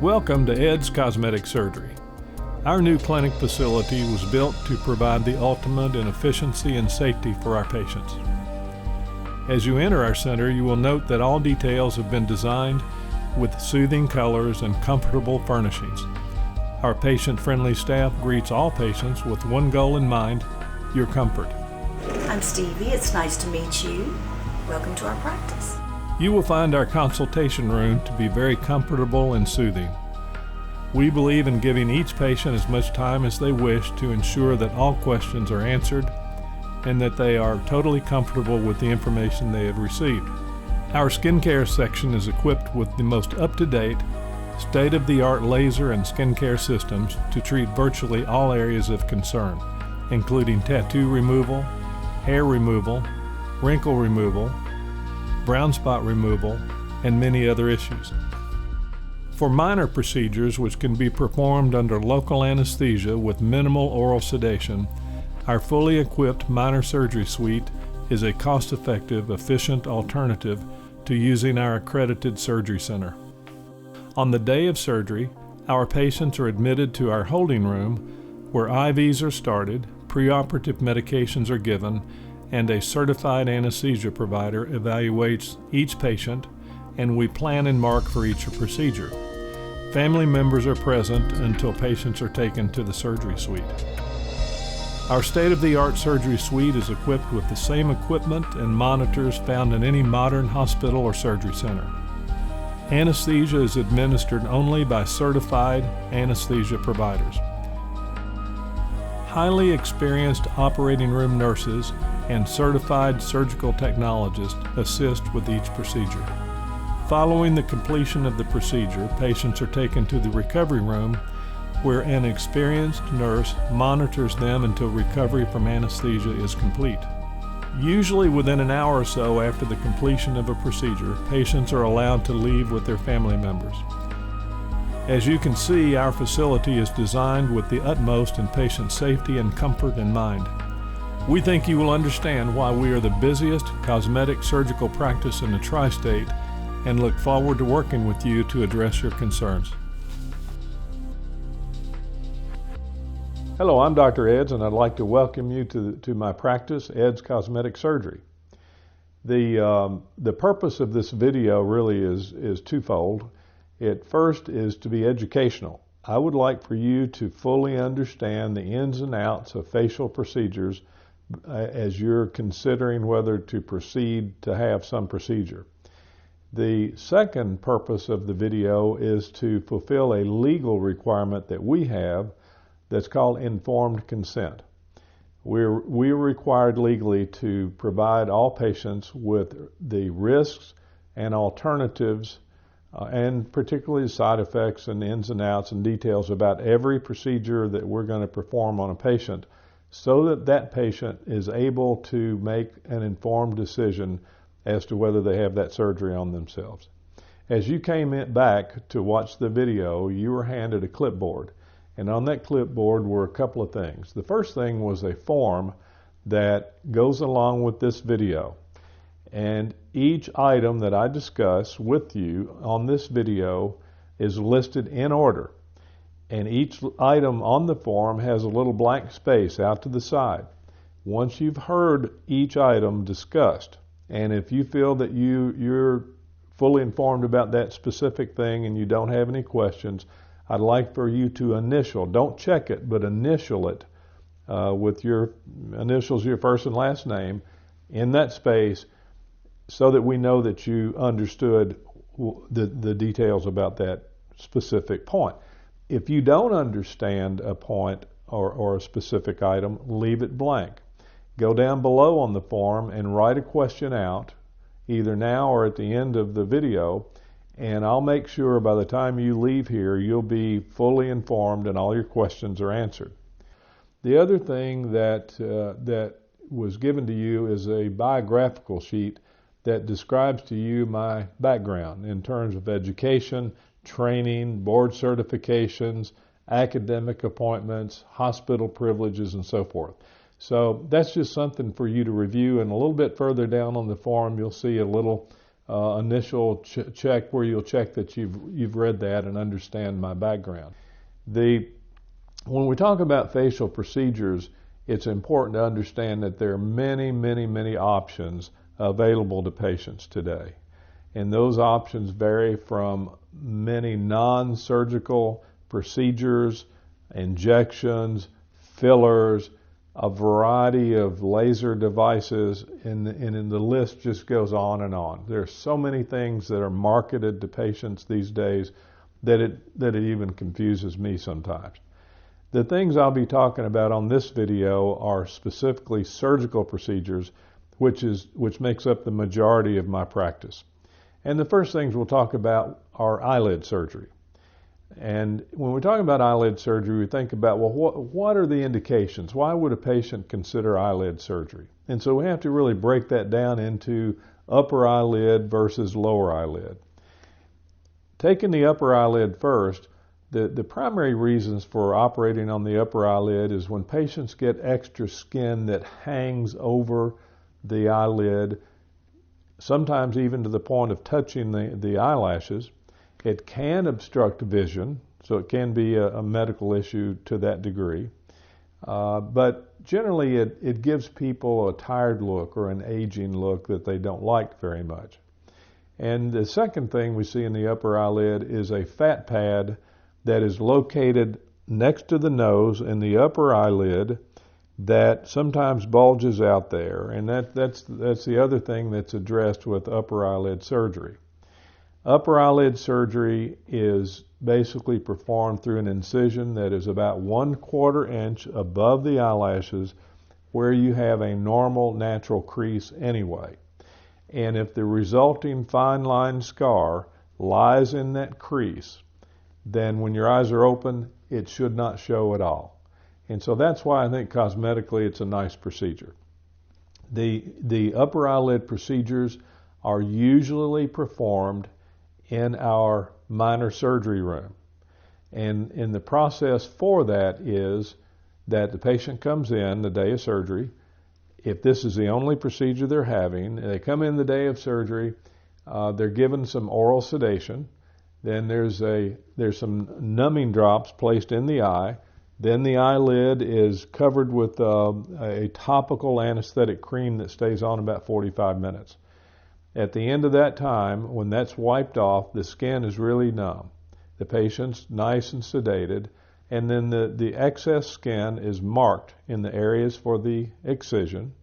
Welcome to Edds Cosmetic Surgery. Our new clinic facility was built to provide the ultimate in efficiency and safety for our patients. As you enter our center, you will note that all details have been designed with soothing colors and comfortable furnishings. Our patient-friendly staff greets all patients with one goal in mind: your comfort. I'm Stevie. It's nice to meet you. Welcome to our practice. You will find our consultation room to be very comfortable and soothing. We believe in giving each patient as much time as they wish to ensure that all questions are answered and that they are totally comfortable with the information they have received. Our skincare section is equipped with the most up-to-date, state-of-the-art laser and skincare systems to treat virtually all areas of concern, including tattoo removal, hair removal, wrinkle removal, brown spot removal, and many other issues. For minor procedures which can be performed under local anesthesia with minimal oral sedation, our fully equipped minor surgery suite is a cost-effective, efficient alternative to using our accredited surgery center. On the day of surgery, our patients are admitted to our holding room where IVs are started, preoperative medications are given, and a certified anesthesia provider evaluates each patient, and we plan and mark for each procedure. Family members are present until patients are taken to the surgery suite. Our state-of-the-art surgery suite is equipped with the same equipment and monitors found in any modern hospital or surgery center. Anesthesia is administered only by certified anesthesia providers. Highly experienced operating room nurses and certified surgical technologists assist with each procedure. Following the completion of the procedure, patients are taken to the recovery room where an experienced nurse monitors them until recovery from anesthesia is complete. Usually within an hour or so after the completion of a procedure, patients are allowed to leave with their family members. As you can see, our facility is designed with the utmost in patient safety and comfort in mind. We think you will understand why we are the busiest cosmetic surgical practice in the tri-state and look forward to working with you to address your concerns. Hello, I'm Dr. Edds, and I'd like to welcome you to my practice, Edds Cosmetic Surgery. The purpose of this video really is twofold. It first is to be educational. I would like for you to fully understand the ins and outs of facial procedures as you're considering whether to proceed to have some procedure. The second purpose of the video is to fulfill a legal requirement that we have that's called informed consent. We're required legally to provide all patients with the risks and alternatives and particularly side effects and ins and outs and details about every procedure that we're going to perform on a patient so that that patient is able to make an informed decision as to whether they have that surgery on themselves. As you came back to watch the video, you were handed a clipboard. And on that clipboard were a couple of things. The first thing was a form that goes along with this video. And each item that I discuss with you on this video is listed in order. And each item on the form has a little blank space out to the side. Once you've heard each item discussed, and if you feel that you're fully informed about that specific thing and you don't have any questions, I'd like for you to initial, don't check it, but initial it with your initials, your first and last name, in that space so that we know that you understood the details about that specific point. If you don't understand a point or a specific item, leave it blank. Go down below on the form and write a question out, either now or at the end of the video, and I'll make sure by the time you leave here, you'll be fully informed and all your questions are answered. The other thing that was given to you is a biographical sheet that describes to you my background in terms of education, training, board certifications, academic appointments, hospital privileges, and so forth. So that's just something for you to review, and a little bit further down on the form you'll see a little initial check where you'll check that you've read that and understand my background. When we talk about facial procedures, it's important to understand that there are many, many, many options available to patients today. And those options vary from many non-surgical procedures, injections, fillers, a variety of laser devices, and the list just goes on and on. There are so many things that are marketed to patients these days that it even confuses me sometimes. The things I'll be talking about on this video are specifically surgical procedures, which makes up the majority of my practice. And the first things we'll talk about are eyelid surgery. And when we're talking about eyelid surgery, we think about, well, what are the indications? Why would a patient consider eyelid surgery? And so we have to really break that down into upper eyelid versus lower eyelid. Taking the upper eyelid first, the primary reasons for operating on the upper eyelid is when patients get extra skin that hangs over the eyelid, sometimes even to the point of touching the eyelashes. It can obstruct vision, so it can be a medical issue to that degree. But generally it gives people a tired look or an aging look that they don't like very much. And the second thing we see in the upper eyelid is a fat pad that is located next to the nose in the upper eyelid that sometimes bulges out there. And that's the other thing that's addressed with upper eyelid surgery. Upper eyelid surgery is basically performed through an incision that is about 1/4 inch above the eyelashes where you have a normal natural crease anyway. And if the resulting fine line scar lies in that crease, then when your eyes are open, it should not show at all. And so that's why I think cosmetically it's a nice procedure. The upper eyelid procedures are usually performed in our minor surgery room. And the process for that is that the patient comes in the day of surgery. If this is the only procedure they're having, they come in the day of surgery, they're given some oral sedation, then there's some numbing drops placed in the eye, then the eyelid is covered with a topical anesthetic cream that stays on about 45 minutes. At the end of that time, when that's wiped off, the skin is really numb. The patient's nice and sedated, and then the excess skin is marked in the areas for the excision,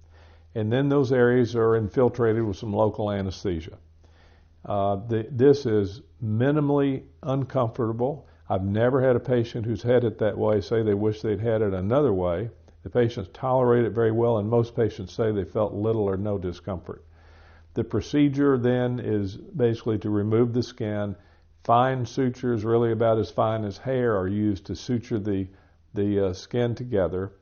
and then those areas are infiltrated with some local anesthesia. This is minimally uncomfortable. I've never had a patient who's had it that way say they wish they'd had it another way. The patients tolerate it very well, and most patients say they felt little or no discomfort. The procedure then is basically to remove the skin. Fine sutures, really about as fine as hair, are used to suture the skin together,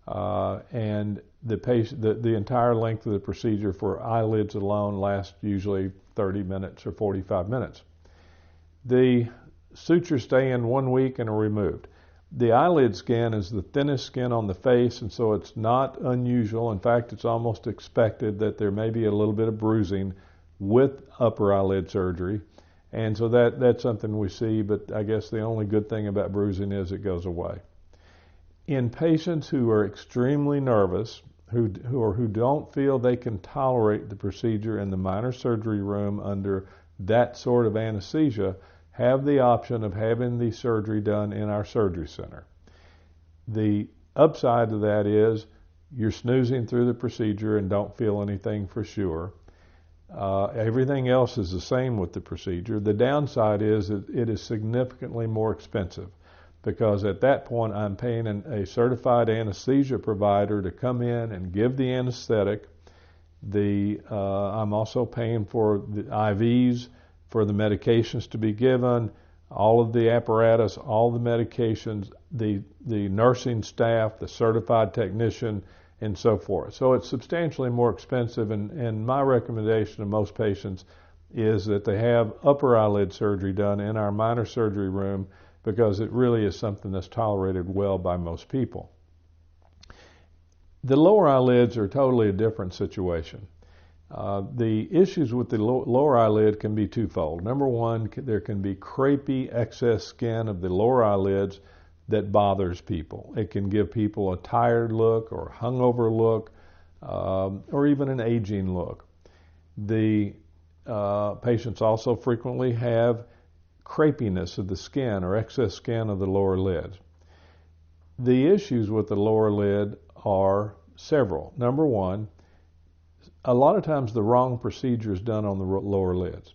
and the entire length of the procedure for eyelids alone lasts usually 30 minutes or 45 minutes. The sutures stay in 1 week and are removed. The eyelid skin is the thinnest skin on the face, and so it's not unusual. In fact, it's almost expected that there may be a little bit of bruising with upper eyelid surgery. And so that's something we see, but I guess the only good thing about bruising is it goes away. In patients who are extremely nervous, who don't feel they can tolerate the procedure in the minor surgery room under that sort of anesthesia, have the option of having the surgery done in our surgery center. The upside to that is you're snoozing through the procedure and don't feel anything for sure. Everything else is the same with the procedure. The downside is that it is significantly more expensive because at that point I'm paying a certified anesthesia provider to come in and give the anesthetic. I'm also paying for the IVs, for the medications to be given, all of the apparatus, all the medications, the nursing staff, the certified technician, and so forth. So it's substantially more expensive, and my recommendation to most patients is that they have upper eyelid surgery done in our minor surgery room because it really is something that's tolerated well by most people. The lower eyelids are totally a different situation. The issues with the lower eyelid can be twofold. Number one, there can be crepey excess skin of the lower eyelids that bothers people. It can give people a tired look or hungover look, or even an aging look. The patients also frequently have crepiness of the skin or excess skin of the lower lids. The issues with the lower lid are several. Number one, a lot of times the wrong procedure is done on the lower lids.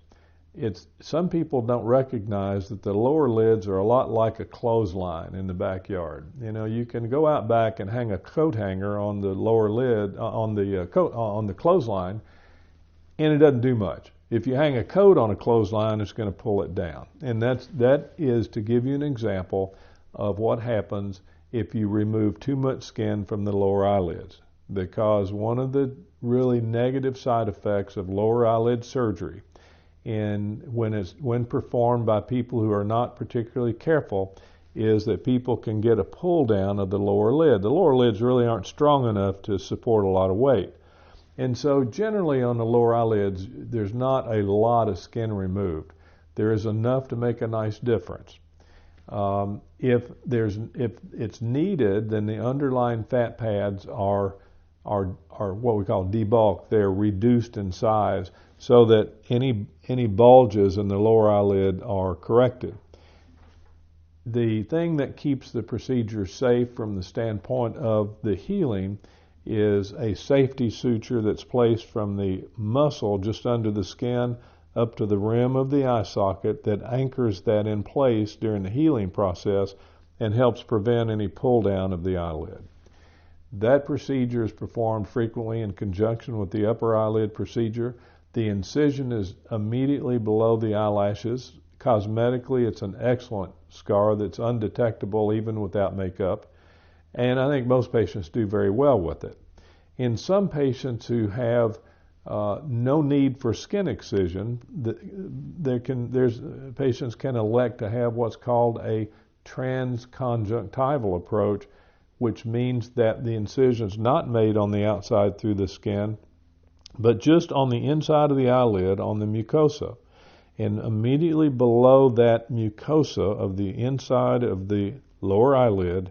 Some people don't recognize that the lower lids are a lot like a clothesline in the backyard. You know, you can go out back and hang a coat hanger on the lower lid on the clothesline, and it doesn't do much. If you hang a coat on a clothesline, it's going to pull it down. And that is to give you an example of what happens if you remove too much skin from the lower eyelids. Because one of the really negative side effects of lower eyelid surgery, and when performed by people who are not particularly careful, is that people can get a pull down of the lower lid. The lower lids really aren't strong enough to support a lot of weight. And so generally on the lower eyelids, there's not a lot of skin removed. There is enough to make a nice difference. If it's needed, then the underlying fat pads are what we call debulked. They're reduced in size so that any bulges in the lower eyelid are corrected. The thing that keeps the procedure safe from the standpoint of the healing is a safety suture that's placed from the muscle just under the skin up to the rim of the eye socket that anchors that in place during the healing process and helps prevent any pull down of the eyelid. That procedure is performed frequently in conjunction with the upper eyelid procedure. The incision is immediately below the eyelashes. Cosmetically, it's an excellent scar that's undetectable even without makeup. And I think most patients do very well with it. In some patients who have no need for skin excision, patients can elect to have what's called a transconjunctival approach, which means that the incision is not made on the outside through the skin, but just on the inside of the eyelid, on the mucosa. And immediately below that mucosa of the inside of the lower eyelid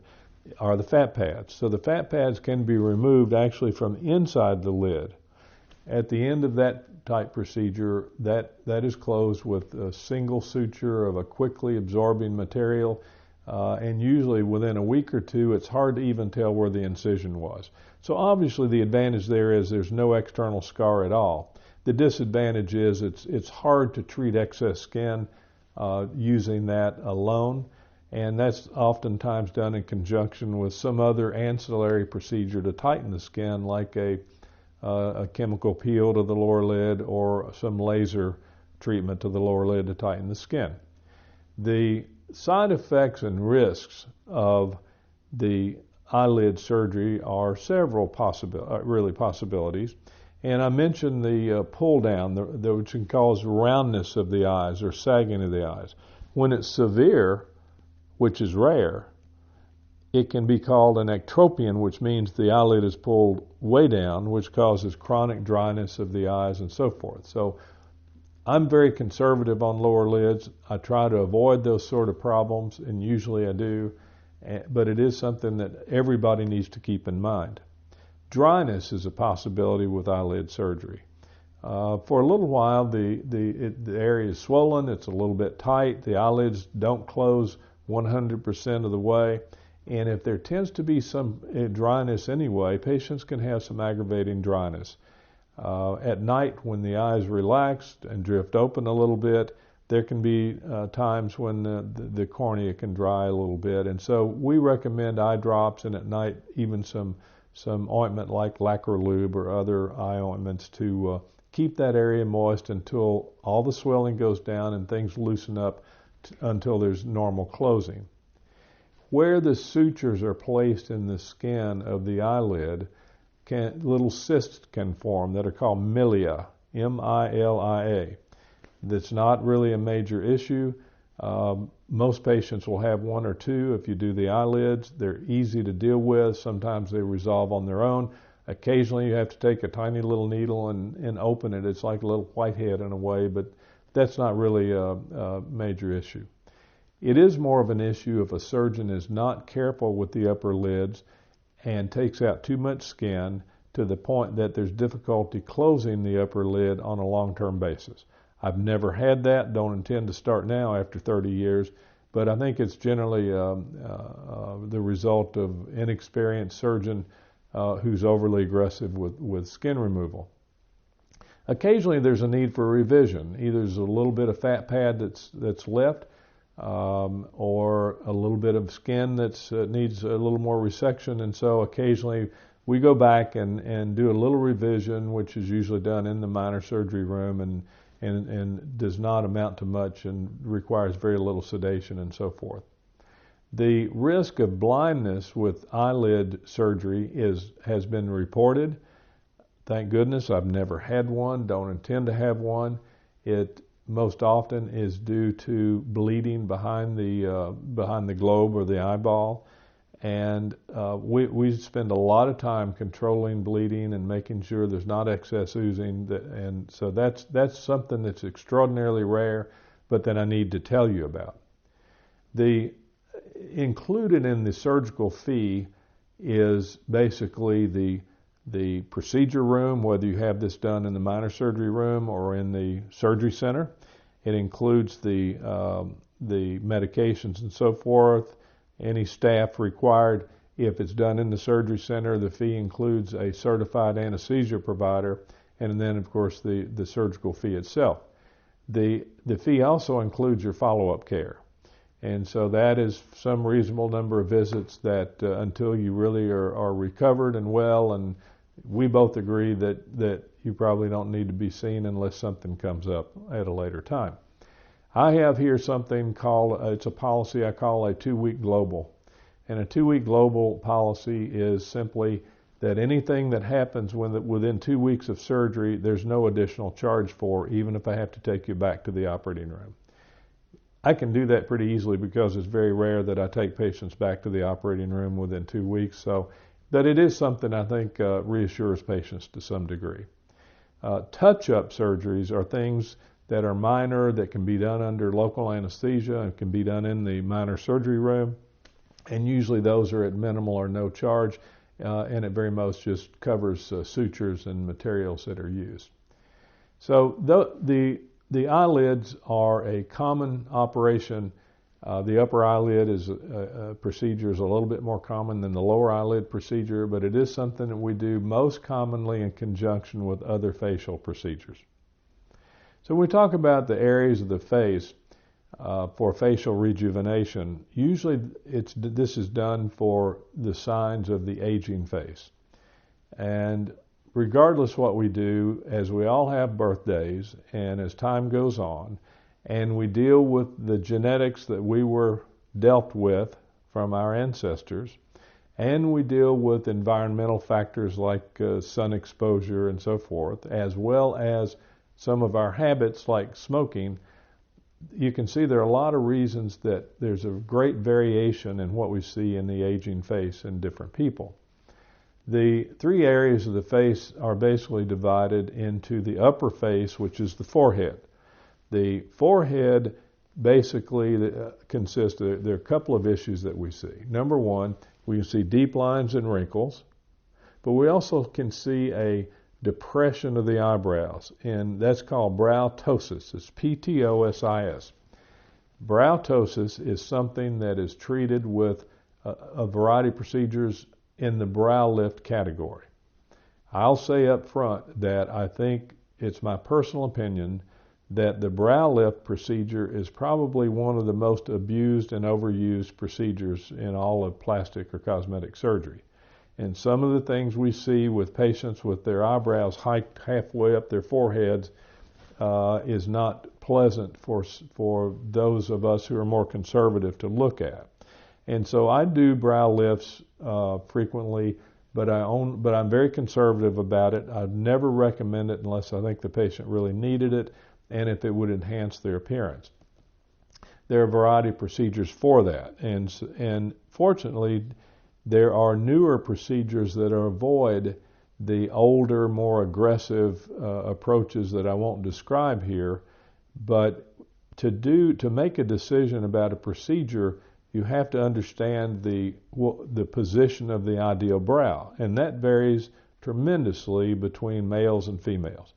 are the fat pads. So the fat pads can be removed actually from inside the lid. At the end of that type procedure, that is closed with a single suture of a quickly absorbing material, and usually within a week or two, it's hard to even tell where the incision was. So obviously the advantage there is there's no external scar at all. The disadvantage is it's hard to treat excess skin using that alone, and that's oftentimes done in conjunction with some other ancillary procedure to tighten the skin, like a chemical peel to the lower lid or some laser treatment to the lower lid to tighten the skin. The side effects and risks of the eyelid surgery are several possibilities. And I mentioned the pull down, which can cause roundness of the eyes or sagging of the eyes. When it's severe, which is rare, it can be called an ectropion, which means the eyelid is pulled way down, which causes chronic dryness of the eyes and so forth. So I'm very conservative on lower lids. I try to avoid those sort of problems, and usually I do, but it is something that everybody needs to keep in mind. Dryness is a possibility with eyelid surgery. For a little while, the area is swollen, it's a little bit tight, the eyelids don't close 100% of the way, and if there tends to be some dryness anyway, patients can have some aggravating dryness. At night, when the eyes relax and drift open a little bit, there can be times when the cornea can dry a little bit, and so we recommend eye drops, and at night even some ointment like Lacrolube or other eye ointments to keep that area moist until all the swelling goes down and things loosen up until there's normal closing. Where the sutures are placed in the skin of the eyelid, little cysts can form that are called milia, M-I-L-I-A. That's not really a major issue. Most patients will have one or two if you do the eyelids. They're easy to deal with. Sometimes they resolve on their own. Occasionally you have to take a tiny little needle and open it. It's like a little whitehead in a way, but that's not really a major issue. It is more of an issue if a surgeon is not careful with the upper lids and takes out too much skin to the point that there's difficulty closing the upper lid on a long-term basis. I've never had that, don't intend to start now after 30 years, but I think it's generally the result of inexperienced surgeon who's overly aggressive with skin removal. Occasionally there's a need for a revision. Either there's a little bit of fat pad that's left, or a little bit of skin that needs a little more resection, and so occasionally we go back and do a little revision, which is usually done in the minor surgery room and does not amount to much and requires very little sedation and so forth. The risk of blindness with eyelid surgery has been reported. Thank goodness I've never had one, don't intend to have one. It most often is due to bleeding behind the globe or the eyeball, and we spend a lot of time controlling bleeding and making sure there's not excess oozing, and so that's something that's extraordinarily rare, but that I need to tell you about. Included in the surgical fee is basically the procedure room, whether you have this done in the minor surgery room or in the surgery center. It includes the medications and so forth, any staff required. If it's done in the surgery center, the fee includes a certified anesthesia provider, and then of course the surgical fee itself. The fee also includes your follow-up care. And so that is some reasonable number of visits that until you really are recovered and well, and we both agree that you probably don't need to be seen unless something comes up at a later time. I have here something called, it's a policy I call a 2-week global. And a 2-week global policy is simply that anything that happens within 2 weeks of surgery, there's no additional charge for, even if I have to take you back to the operating room. I can do that pretty easily because it's very rare that I take patients back to the operating room within 2 weeks. So that it is something I think reassures patients to some degree. Touch-up surgeries are things that are minor, that can be done under local anesthesia and can be done in the minor surgery room. And usually those are at minimal or no charge, and at very most just covers sutures and materials that are used. So the eyelids are a common operation. The upper eyelid procedure is a little bit more common than the lower eyelid procedure, but it is something that we do most commonly in conjunction with other facial procedures. So when we talk about the areas of the face for facial rejuvenation, usually this is done for the signs of the aging face. And regardless what we do, as we all have birthdays, and as time goes on, and we deal with the genetics that we were dealt with from our ancestors, and we deal with environmental factors like sun exposure and so forth, as well as some of our habits like smoking, you can see there are a lot of reasons that there's a great variation in what we see in the aging face in different people. The 3 areas of the face are basically divided into the upper face, which is the forehead. The forehead basically consists of, there are a couple of issues that we see. Number one, we can see deep lines and wrinkles, but we also can see a depression of the eyebrows, and that's called brow ptosis. It's P-T-O-S-I-S. Brow ptosis is something that is treated with a variety of procedures in the brow lift category. I'll say up front that I think it's my personal opinion that the brow lift procedure is probably one of the most abused and overused procedures in all of plastic or cosmetic surgery. And some of the things we see with patients with their eyebrows hiked halfway up their foreheads is not pleasant for those of us who are more conservative to look at. And so I do brow lifts frequently, but I'm very conservative about it. I'd never recommend it unless I think the patient really needed it and if it would enhance their appearance. There are a variety of procedures for that, and fortunately there are newer procedures that avoid the older, more aggressive approaches that I won't describe here. But to make a decision about a procedure, you have to understand the position of the ideal brow, and that varies tremendously between males and females.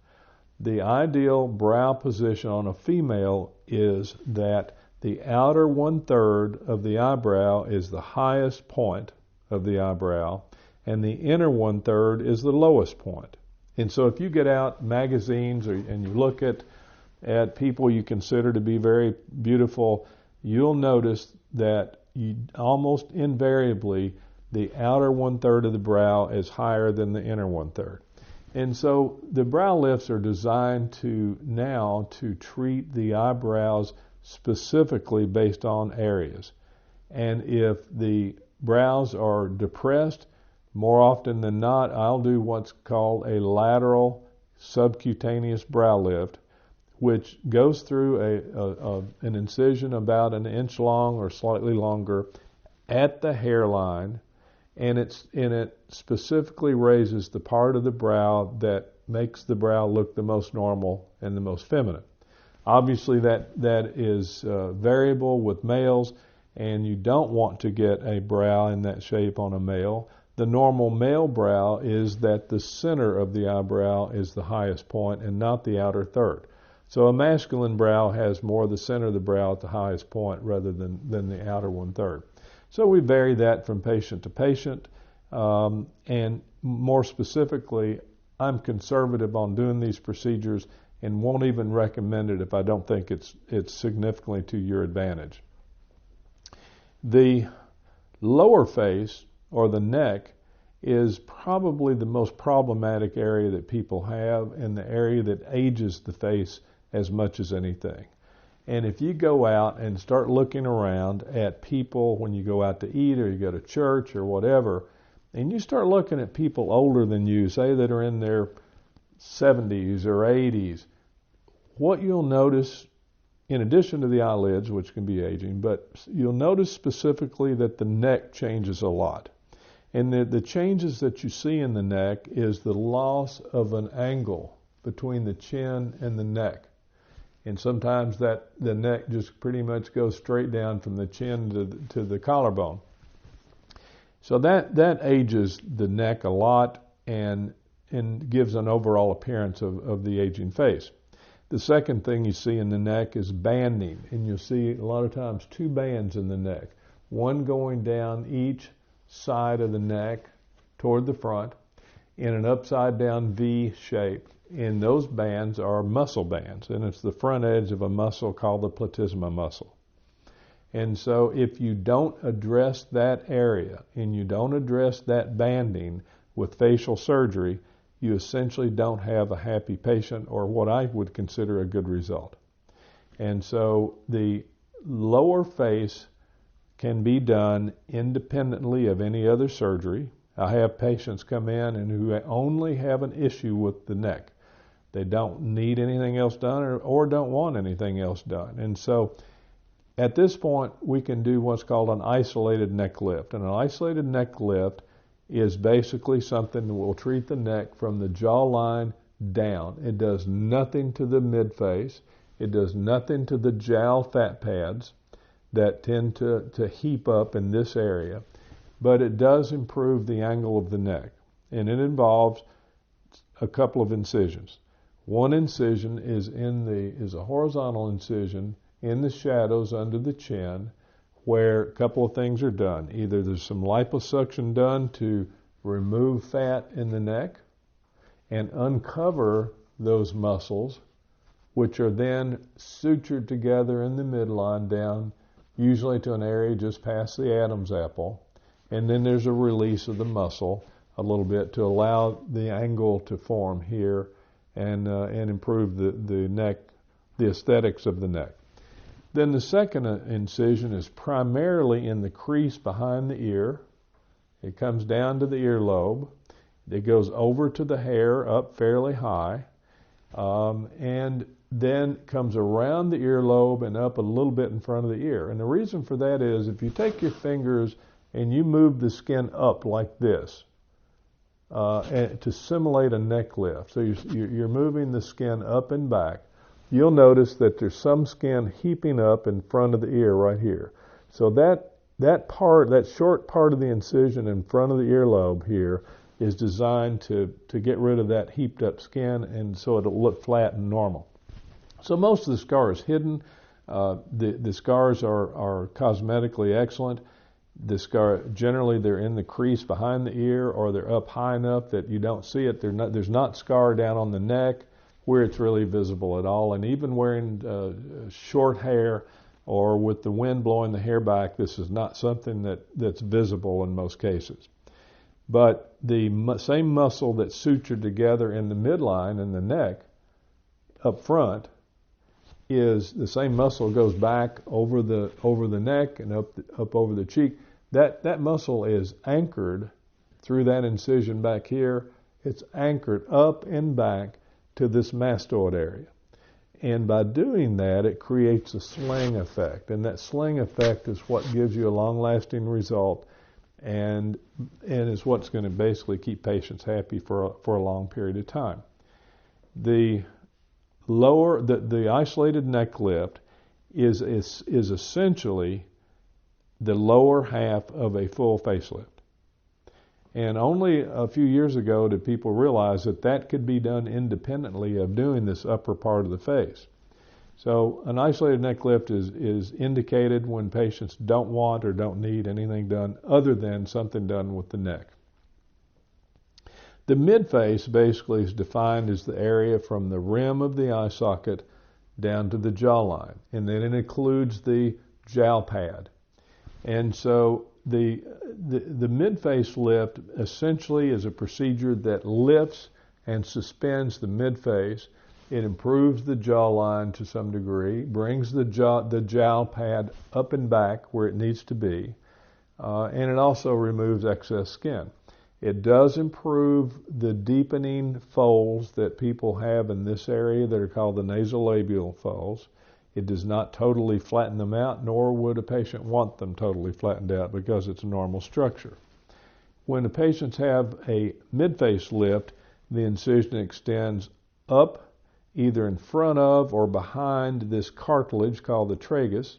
The ideal brow position on a female is that the outer 1/3 of the eyebrow is the highest point of the eyebrow, and the inner 1/3 is the lowest point. And so if you get out magazines and you look at people you consider to be very beautiful, you'll notice that almost invariably the outer 1/3 of the brow is higher than the inner 1/3. And so the brow lifts are designed to treat the eyebrows specifically based on areas. And if the brows are depressed, more often than not, I'll do what's called a lateral subcutaneous brow lift, which goes through an incision about an inch long or slightly longer at the hairline, and it specifically raises the part of the brow that makes the brow look the most normal and the most feminine. Obviously, that is variable with males, and you don't want to get a brow in that shape on a male. The normal male brow is that the center of the eyebrow is the highest point and not the outer third. So a masculine brow has more of the center of the brow at the highest point rather than the outer 1/3. So we vary that from patient to patient, and more specifically, I'm conservative on doing these procedures and won't even recommend it if I don't think it's significantly to your advantage. The lower face, or the neck, is probably the most problematic area that people have, and the area that ages the face as much as anything. And if you go out and start looking around at people when you go out to eat or you go to church or whatever, and you start looking at people older than you, say that are in their 70s or 80s, what you'll notice, in addition to the eyelids, which can be aging, but you'll notice specifically that the neck changes a lot. And the changes that you see in the neck is the loss of an angle between the chin and the neck. And sometimes the neck just pretty much goes straight down from the chin to the collarbone. So that ages the neck a lot and gives an overall appearance of the aging face. The second thing you see in the neck is banding, and you'll see a lot of times two bands in the neck, one going down each side of the neck toward the front in an upside down V shape. And those bands are muscle bands, and it's the front edge of a muscle called the platysma muscle. And so if you don't address that area and you don't address that banding with facial surgery, you essentially don't have a happy patient, or what I would consider a good result. And so the lower face can be done independently of any other surgery. I have patients come in and who only have an issue with the neck. They don't need anything else done or don't want anything else done. And so at this point, we can do what's called an isolated neck lift. And an isolated neck lift is basically something that will treat the neck from the jawline down. It does nothing to the midface. It does nothing to the jowl fat pads that tend to heap up in this area. But it does improve the angle of the neck. And it involves a couple of incisions. One incision is a horizontal incision in the shadows under the chin, where a couple of things are done. Either there's some liposuction done to remove fat in the neck and uncover those muscles, which are then sutured together in the midline down, usually to an area just past the Adam's apple. And then there's a release of the muscle a little bit to allow the angle to form here and improve the neck, the aesthetics of the neck. Then the second incision is primarily in the crease behind the ear. It comes down to the earlobe. It goes over to the hair up fairly high, and then comes around the earlobe and up a little bit in front of the ear. And the reason for that is if you take your fingers and you move the skin up like this, and to simulate a neck lift. So you're moving the skin up and back. You'll notice that there's some skin heaping up in front of the ear right here. So that short part of the incision in front of the earlobe here is designed to get rid of that heaped up skin, and so it'll look flat and normal. So most of the scar is hidden. The scars are cosmetically excellent. The scar, generally they're in the crease behind the ear, or they're up high enough that you don't see it. There's not scar down on the neck where it's really visible at all. And even wearing short hair or with the wind blowing the hair back, this is not something that's visible in most cases. But the same muscle that's sutured together in the midline and the neck up front is the same muscle goes back over the neck and up over the cheek. That muscle is anchored through that incision back here. It's anchored up and back to this mastoid area. And by doing that, it creates a sling effect. And that sling effect is what gives you a long-lasting result and is what's going to basically keep patients happy for a long period of time. The isolated neck lift is essentially the lower half of a full facelift. And only a few years ago did people realize that could be done independently of doing this upper part of the face. So an isolated neck lift is indicated when patients don't want or don't need anything done other than something done with the neck. The midface basically is defined as the area from the rim of the eye socket down to the jawline, and then it includes the jowl pad. And so the midface lift essentially is a procedure that lifts and suspends the midface. It improves the jawline to some degree, brings the jowl pad up and back where it needs to be, and it also removes excess skin. It does improve the deepening folds that people have in this area that are called the nasolabial folds. It does not totally flatten them out, nor would a patient want them totally flattened out because it's a normal structure. When the patients have a midface lift, the incision extends up either in front of or behind this cartilage called the tragus,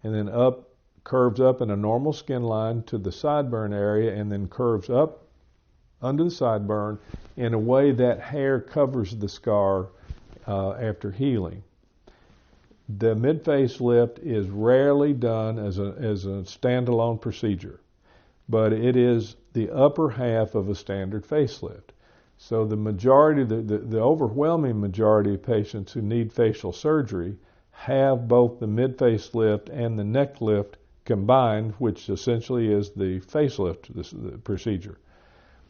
and then curves up in a normal skin line to the sideburn area, and then curves up under the sideburn in a way that hair covers the scar after healing. The midface lift is rarely done as a standalone procedure, but it is the upper half of a standard facelift. So the majority, the overwhelming majority of patients who need facial surgery have both the midface lift and the neck lift combined, which essentially is the facelift the procedure.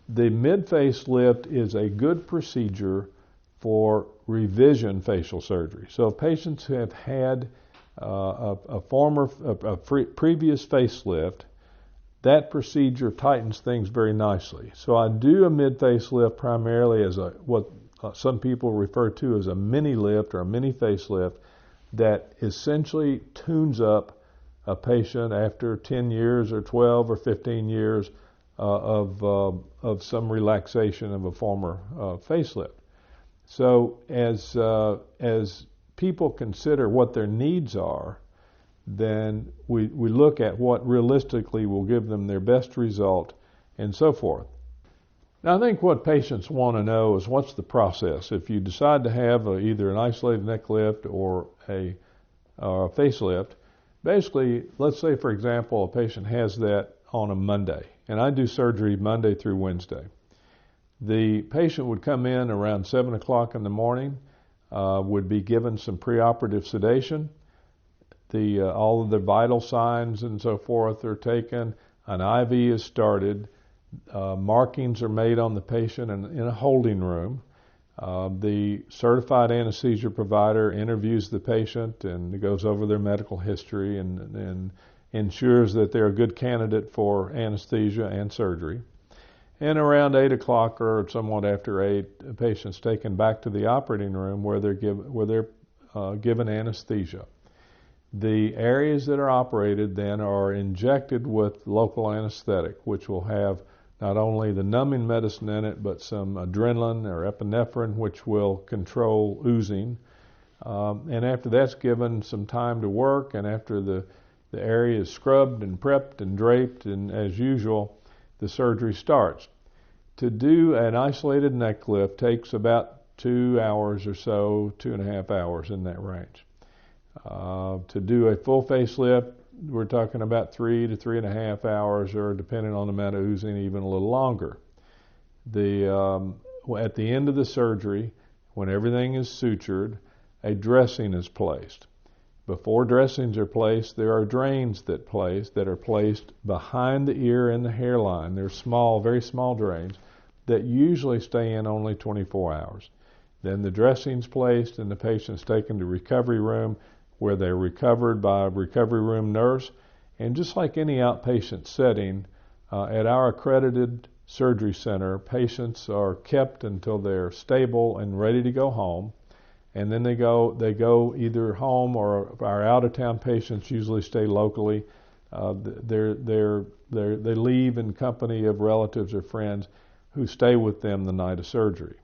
The midface lift is a good procedure for revision facial surgery. So if patients have had a previous facelift, that procedure tightens things very nicely. So I do a mid-face lift primarily as what some people refer to as a mini lift or a mini facelift that essentially tunes up a patient after 10 years or 12 or 15 years of some relaxation of a former facelift. So as people consider what their needs are, then we look at what realistically will give them their best result and so forth. Now I think what patients want to know is what's the process. If you decide to have either an isolated neck lift or a facelift, basically let's say for example a patient has that on a Monday, and I do surgery Monday through Wednesday. The patient would come in around 7 o'clock in the morning, would be given some preoperative sedation. All of the vital signs and so forth are taken. An IV is started. Markings are made on the patient in a holding room. The certified anesthesia provider interviews the patient and goes over their medical history and ensures that they're a good candidate for anesthesia and surgery. And around 8 o'clock or somewhat after 8, the patient's taken back to the operating room where they're given anesthesia. The areas that are operated then are injected with local anesthetic, which will have not only the numbing medicine in it, but some adrenaline or epinephrine, which will control oozing. And after that's given some time to work, and after the area is scrubbed and prepped and draped, and as usual, the surgery starts. To do an isolated neck lift takes about 2 hours or so, 2.5 hours, in that range. To do a full facelift, we're talking about 3 to 3.5 hours, or depending on the amount of oozing, even a little longer. At the end of the surgery, when everything is sutured, a dressing is placed. Before dressings are placed, there are drains that are placed behind the ear and the hairline. They're small, very small drains that usually stay in only 24 hours. Then the dressing's placed and the patient's taken to recovery room, where they're recovered by a recovery room nurse. And just like any outpatient setting, at our accredited surgery center, patients are kept until they're stable and ready to go home. And then they go either home, or our out-of-town patients usually stay locally. They leave in company of relatives or friends who stay with them the night of surgery.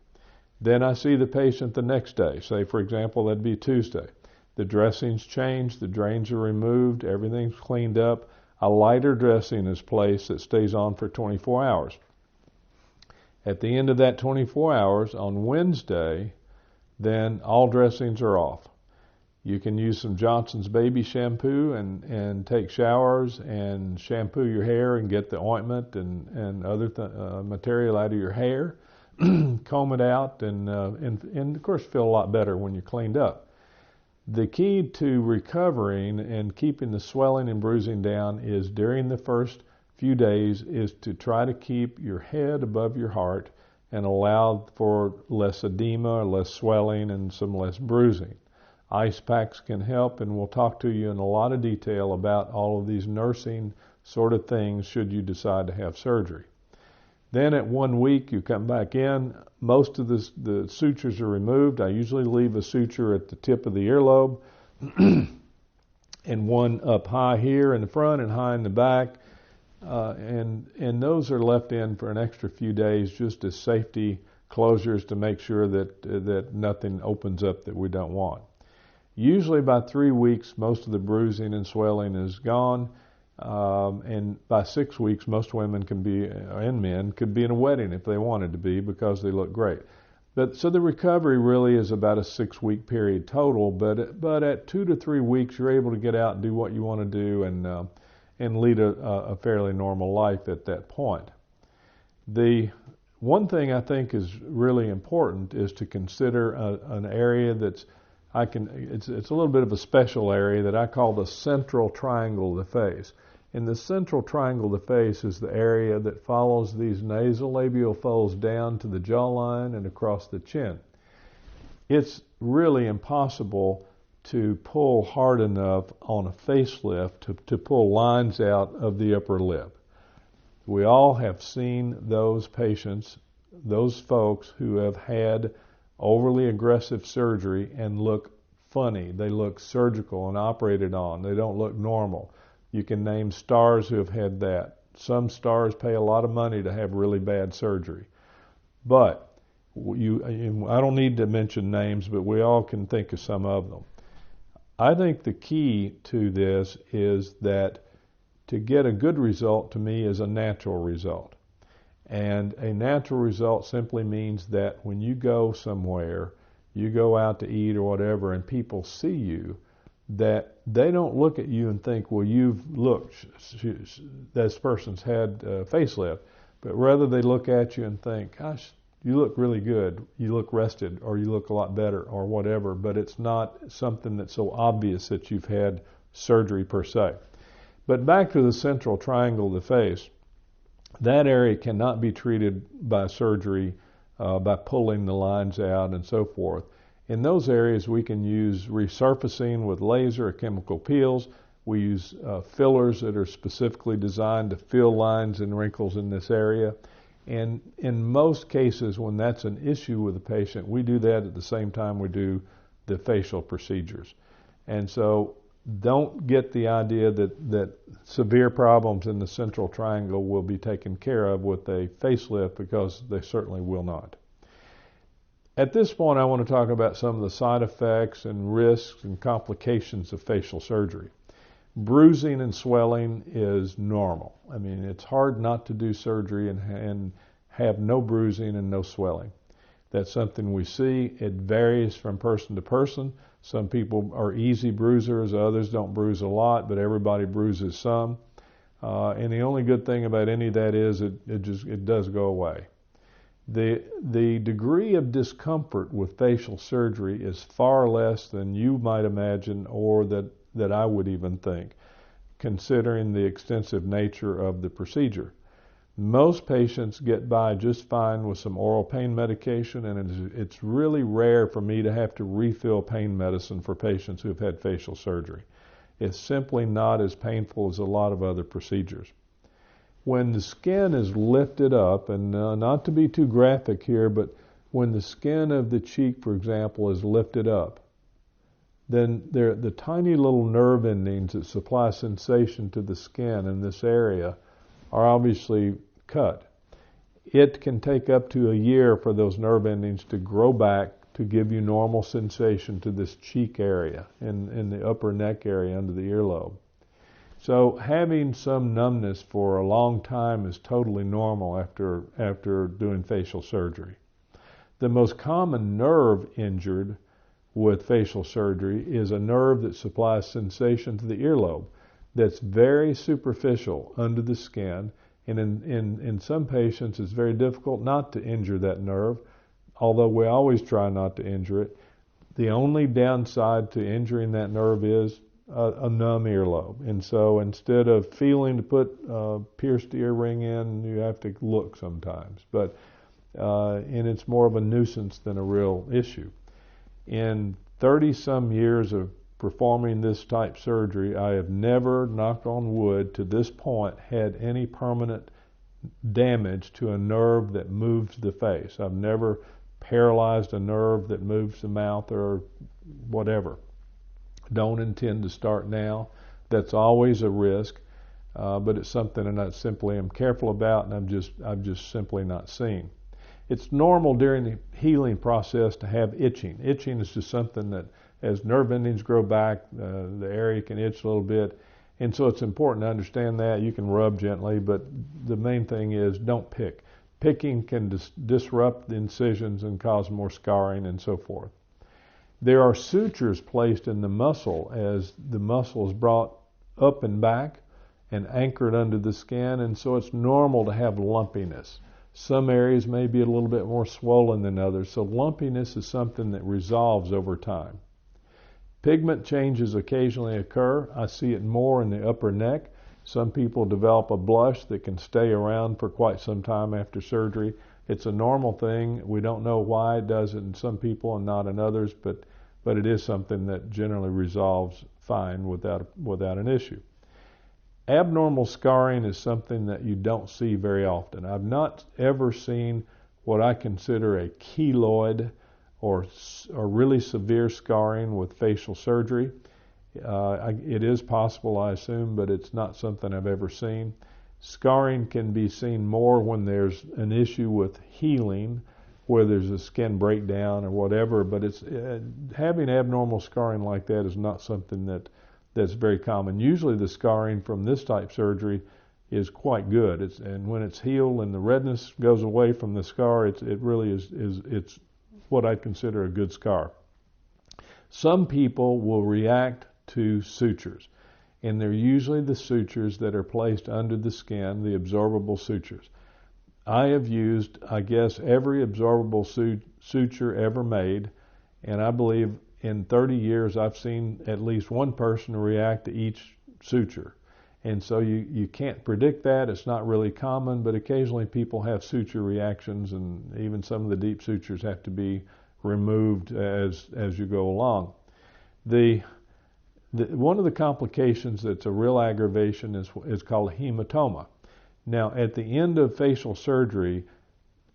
Then I see the patient the next day. Say, for example, that'd be Tuesday. The dressing's changed, the drains are removed, everything's cleaned up. A lighter dressing is placed that stays on for 24 hours. At the end of that 24 hours, on Wednesday, then all dressings are off. You can use some Johnson's baby shampoo and take showers and shampoo your hair and get the ointment and other material out of your hair, comb it out, and of course feel a lot better when you're cleaned up. The key to recovering and keeping the swelling and bruising down is, during the first few days, is to try to keep your head above your heart and allow for less edema, less swelling, and some less bruising. Ice packs can help, and we'll talk to you in a lot of detail about all of these nursing sort of things should you decide to have surgery. Then at 1 week, you come back in. Most of the sutures are removed. I usually leave a suture at the tip of the earlobe and one up high here in the front and high in the back. And those are left in for an extra few days just as safety closures to make sure that nothing opens up that we don't want. Usually by 3 weeks, most of the bruising and swelling is gone. And by 6 weeks, most women and men could be in a wedding if they wanted to be, because they look great. So the recovery really is about a 6-week period total, but at 2 to 3 weeks, you're able to get out and do what you want to do and lead a fairly normal life at that point. The one thing I think is really important is to consider an area it's a little bit of a special area that I call the central triangle of the face. And the central triangle of the face is the area that follows these nasolabial folds down to the jawline and across the chin. It's really impossible to pull hard enough on a facelift to pull lines out of the upper lip. We all have seen those patients, those folks who have had overly aggressive surgery and look funny. They look surgical and operated on. They don't look normal. You can name stars who have had that. Some stars pay a lot of money to have really bad surgery. But I don't need to mention names, but we all can think of some of them. I think the key to this is that to get a good result, to me, is a natural result. And a natural result simply means that when you go somewhere, you go out to eat or whatever, and people see you, that they don't look at you and think, well, this person's had a facelift, but rather they look at you and think, gosh, you look really good, you look rested, or you look a lot better, or whatever, but it's not something that's so obvious that you've had surgery per se. But back to the central triangle of the face, that area cannot be treated by surgery, by pulling the lines out and so forth. In those areas, we can use resurfacing with laser or chemical peels. We use fillers that are specifically designed to fill lines and wrinkles in this area. And in most cases, when that's an issue with the patient, we do that at the same time we do the facial procedures. And so don't get the idea that severe problems in the central triangle will be taken care of with a facelift, because they certainly will not. At this point, I want to talk about some of the side effects and risks and complications of facial surgery. Bruising and swelling is normal. I mean, it's hard not to do surgery and have no bruising and no swelling. That's something we see. It varies from person to person. Some people are easy bruisers, others don't bruise a lot, but everybody bruises some. And the only good thing about any of that is it does go away. The degree of discomfort with facial surgery is far less than you might imagine, or that I would even think, considering the extensive nature of the procedure. Most patients get by just fine with some oral pain medication, and it's really rare for me to have to refill pain medicine for patients who've had facial surgery. It's simply not as painful as a lot of other procedures. When the skin is lifted up, and not to be too graphic here, but when the skin of the cheek, for example, is lifted up, then the tiny little nerve endings that supply sensation to the skin in this area are obviously cut. It can take up to a year for those nerve endings to grow back to give you normal sensation to this cheek area in the upper neck area under the earlobe. So having some numbness for a long time is totally normal after doing facial surgery. The most common nerve injured with facial surgery is a nerve that supplies sensation to the earlobe that's very superficial under the skin, and in some patients it's very difficult not to injure that nerve, although we always try not to injure it. The only downside to injuring that nerve is a numb earlobe, and so instead of feeling to put a pierced ear ring in, you have to look sometimes, and it's more of a nuisance than a real issue. In 30-some years of performing this type surgery, I have never, knock on wood, to this point had any permanent damage to a nerve that moves the face. I've never paralyzed a nerve that moves the mouth or whatever. Don't intend to start now. That's always a risk, but it's something that I simply am careful about, and I've just simply not seen. It's normal during the healing process to have itching. Itching is just something that, as nerve endings grow back, the area can itch a little bit, and so it's important to understand that. You can rub gently, but the main thing is don't pick. Picking can disrupt the incisions and cause more scarring and so forth. There are sutures placed in the muscle as the muscle is brought up and back and anchored under the skin, and so it's normal to have lumpiness. Some areas may be a little bit more swollen than others, so lumpiness is something that resolves over time. Pigment changes occasionally occur. I see it more in the upper neck. Some people develop a blush that can stay around for quite some time after surgery. It's a normal thing. We don't know why it does it in some people and not in others, but it is something that generally resolves fine without an issue. Abnormal scarring is something that you don't see very often. I've not ever seen what I consider a keloid or really severe scarring with facial surgery. It is possible, I assume, but it's not something I've ever seen. Scarring can be seen more when there's an issue with healing, where there's a skin breakdown or whatever, but it's having abnormal scarring like that is not something that's very common. Usually the scarring from this type surgery is quite good. And when it's healed and the redness goes away from the scar, it really is what I'd consider a good scar. Some people will react to sutures, and they're usually the sutures that are placed under the skin, the absorbable sutures. I have used, I guess, every absorbable suture ever made, and I believe in 30 years I've seen at least one person react to each suture. And so you can't predict that. It's not really common, but occasionally people have suture reactions, and even some of the deep sutures have to be removed as you go along. One of the complications that's a real aggravation is called hematoma. Now, at the end of facial surgery,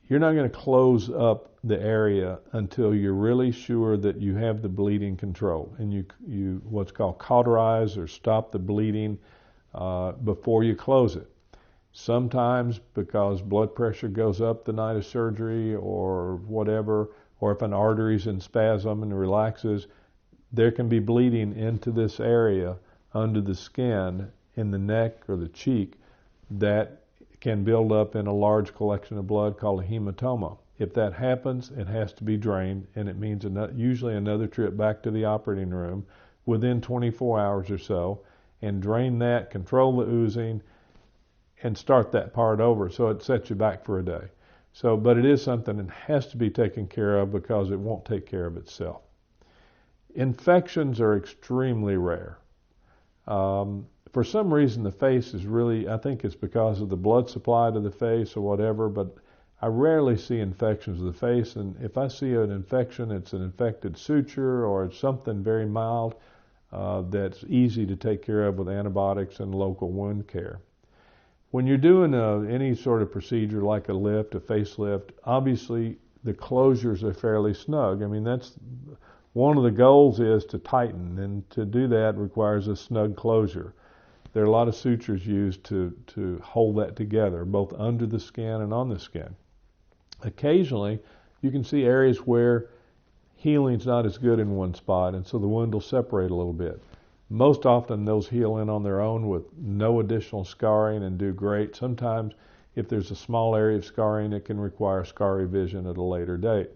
you're not going to close up the area until you're really sure that you have the bleeding control, and you what's called cauterize or stop the bleeding before you close it. Sometimes because blood pressure goes up the night of surgery or whatever, or if an artery's in spasm and relaxes, there can be bleeding into this area under the skin in the neck or the cheek that can build up in a large collection of blood called a hematoma. If that happens, it has to be drained, and it means usually another trip back to the operating room within 24 hours or so, and drain that, control the oozing, and start that part over, so it sets you back for a day. But it is something that has to be taken care of because it won't take care of itself. Infections are extremely rare. For some reason, the face is really, I think it's because of the blood supply to the face or whatever, but I rarely see infections of the face, and if I see an infection, it's an infected suture or it's something very mild that's easy to take care of with antibiotics and local wound care. When you're doing any sort of procedure like a lift, a facelift, obviously the closures are fairly snug. I mean, that's one of the goals is to tighten, and to do that requires a snug closure. There are a lot of sutures used to hold that together, both under the skin and on the skin. Occasionally, you can see areas where healing's not as good in one spot, and so the wound will separate a little bit. Most often, those heal in on their own with no additional scarring and do great. Sometimes, if there's a small area of scarring, it can require scar revision at a later date.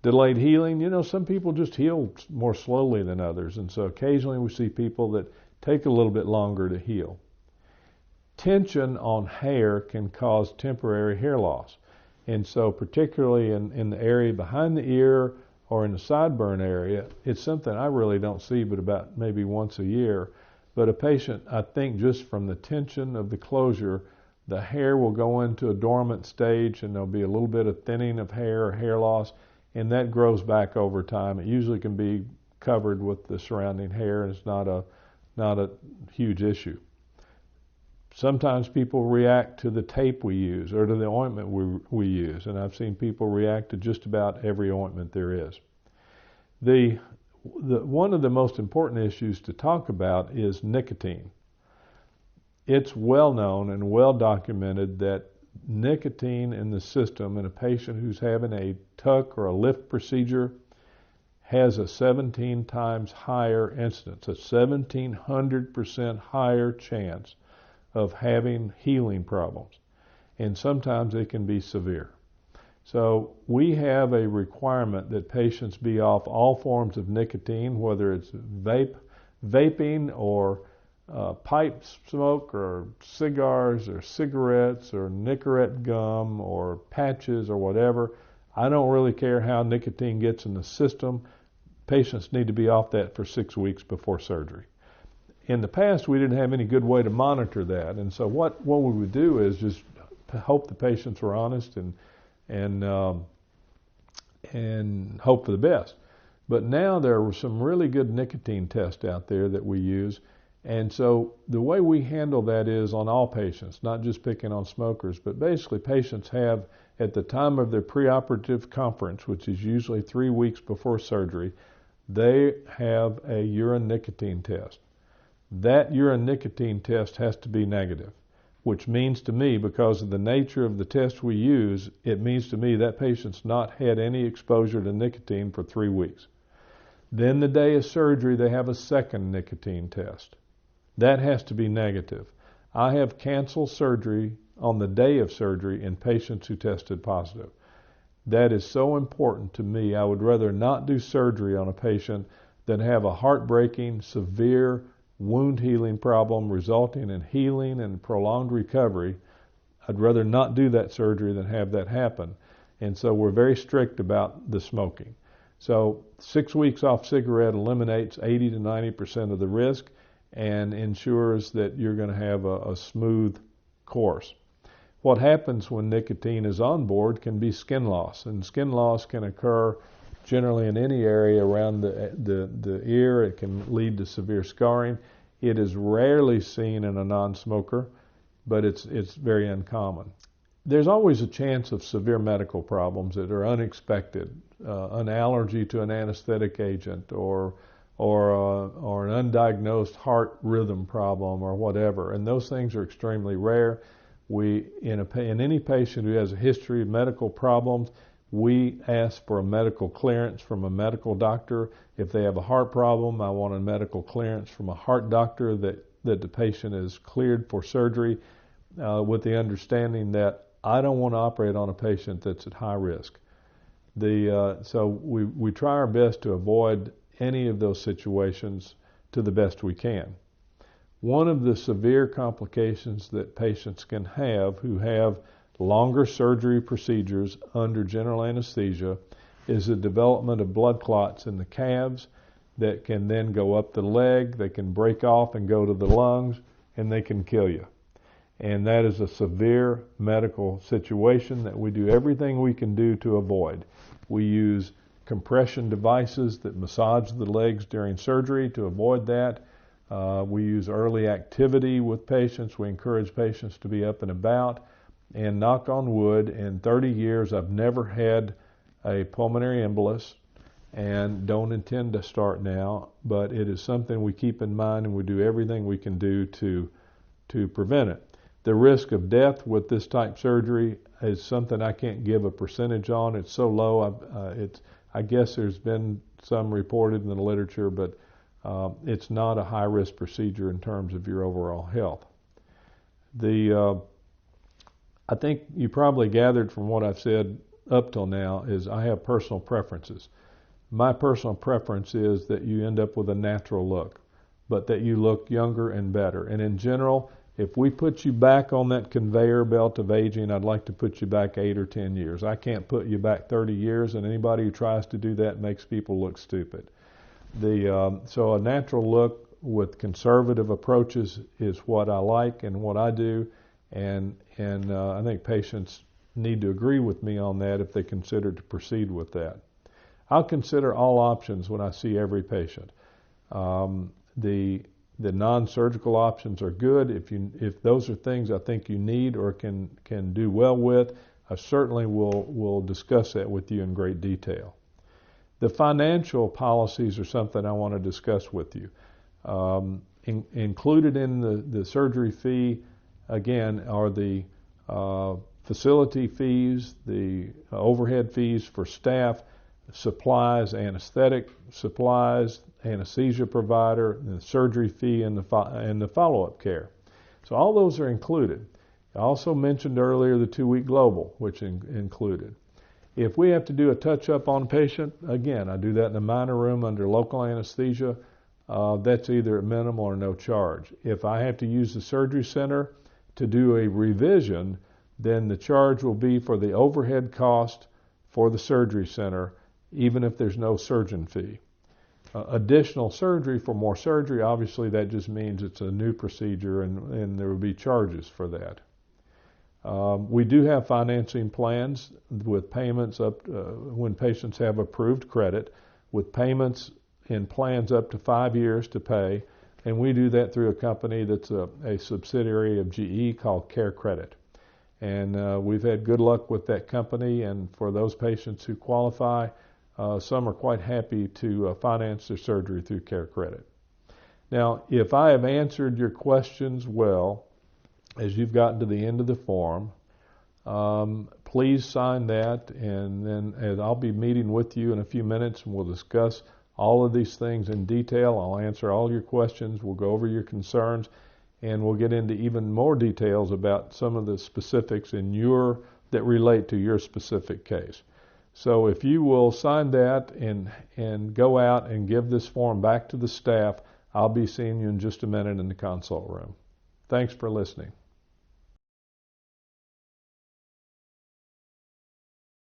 Delayed healing, some people just heal more slowly than others, and so occasionally we see people that take a little bit longer to heal. Tension on hair can cause temporary hair loss, and so particularly in the area behind the ear or in the sideburn area, it's something I really don't see but about maybe once a year. But a patient, I think just from the tension of the closure, the hair will go into a dormant stage and there'll be a little bit of thinning of hair or hair loss, and that grows back over time. It usually can be covered with the surrounding hair, and it's not a huge issue. Sometimes people react to the tape we use or to the ointment we use, and I've seen people react to just about every ointment there is. One of the most important issues to talk about is nicotine. It's well known and well documented that nicotine in the system in a patient who's having a tuck or a lift procedure has a 17 times higher incidence, a 1,700% higher chance of having healing problems, and sometimes they can be severe. So we have a requirement that patients be off all forms of nicotine, whether it's vaping or pipe smoke or cigars or cigarettes or Nicorette gum or patches or whatever. I don't really care how nicotine gets in the system. Patients need to be off that for 6 weeks before surgery. In the past, we didn't have any good way to monitor that, and so what we would do is just hope the patients were honest and hope for the best. But now there are some really good nicotine tests out there that we use, and so the way we handle that is on all patients, not just picking on smokers, but basically patients have, at the time of their preoperative conference, which is usually 3 weeks before surgery, they have a urine nicotine test. That urine nicotine test has to be negative, which means to me, because of the nature of the test we use, it means to me that patient's not had any exposure to nicotine for 3 weeks. Then the day of surgery, they have a second nicotine test. That has to be negative. I have canceled surgery on the day of surgery in patients who tested positive. That is so important to me. I would rather not do surgery on a patient than have a heartbreaking, severe wound healing problem resulting in healing and prolonged recovery. I'd rather not do that surgery than have that happen. And so we're very strict about the smoking. So 6 weeks off cigarette eliminates 80 to 90% of the risk and ensures that you're going to have a smooth course. What happens when nicotine is on board can be skin loss, and skin loss can occur generally in any area around the ear. It can lead to severe scarring. It is rarely seen in a non-smoker, but it's very uncommon. There's always a chance of severe medical problems that are unexpected, an allergy to an anesthetic agent or or an undiagnosed heart rhythm problem or whatever, and those things are extremely rare. In any patient who has a history of medical problems, we ask for a medical clearance from a medical doctor. If they have a heart problem, I want a medical clearance from a heart doctor that the patient is cleared for surgery, with the understanding that I don't want to operate on a patient that's at high risk. So we try our best to avoid any of those situations to the best we can. One of the severe complications that patients can have who have longer surgery procedures under general anesthesia is the development of blood clots in the calves that can then go up the leg, they can break off and go to the lungs, and they can kill you. And that is a severe medical situation that we do everything we can do to avoid. We use compression devices that massage the legs during surgery to avoid that. We use early activity with patients. We encourage patients to be up and about. And knock on wood, in 30 years I've never had a pulmonary embolus and don't intend to start now, but it is something we keep in mind and we do everything we can do to prevent it. The risk of death with this type surgery is something I can't give a percentage on. It's so low. I guess there's been some reported in the literature, but it's not a high-risk procedure in terms of your overall health. I think you probably gathered from what I've said up till now is I have personal preferences. My personal preference is that you end up with a natural look, but that you look younger and better. And in general, if we put you back on that conveyor belt of aging, I'd like to put you back 8 or 10 years. I can't put you back 30 years, and anybody who tries to do that makes people look stupid. So a natural look with conservative approaches is what I like and what I do, and I think patients need to agree with me on that if they consider to proceed with that. I'll consider all options when I see every patient. The non-surgical options are good. If those are things I think you need or can do well with, I certainly will discuss that with you in great detail. The financial policies are something I want to discuss with you. Included in the surgery fee, again, are the facility fees, the overhead fees for staff, supplies, anesthetic supplies, anesthesia provider, the surgery fee, and the follow-up care. So all those are included. I also mentioned earlier the 2-week global, which included. If we have to do a touch-up on a patient, again, I do that in the minor room under local anesthesia. That's either at minimal or no charge. If I have to use the surgery center to do a revision, then the charge will be for the overhead cost for the surgery center, even if there's no surgeon fee. Additional surgery for more surgery, obviously that just means it's a new procedure and there will be charges for that. We do have financing plans with payments up when patients have approved credit, with payments in plans up to 5 years to pay, and we do that through a company that's a subsidiary of GE called Care Credit. And we've had good luck with that company, and for those patients who qualify, some are quite happy to finance their surgery through Care Credit. Now, if I have answered your questions well, as you've gotten to the end of the form, please sign that, and then I'll be meeting with you in a few minutes, and we'll discuss all of these things in detail. I'll answer all your questions. We'll go over your concerns, and we'll get into even more details about some of the specifics that relate to your specific case. So if you will sign that and go out and give this form back to the staff, I'll be seeing you in just a minute in the consult room. Thanks for listening.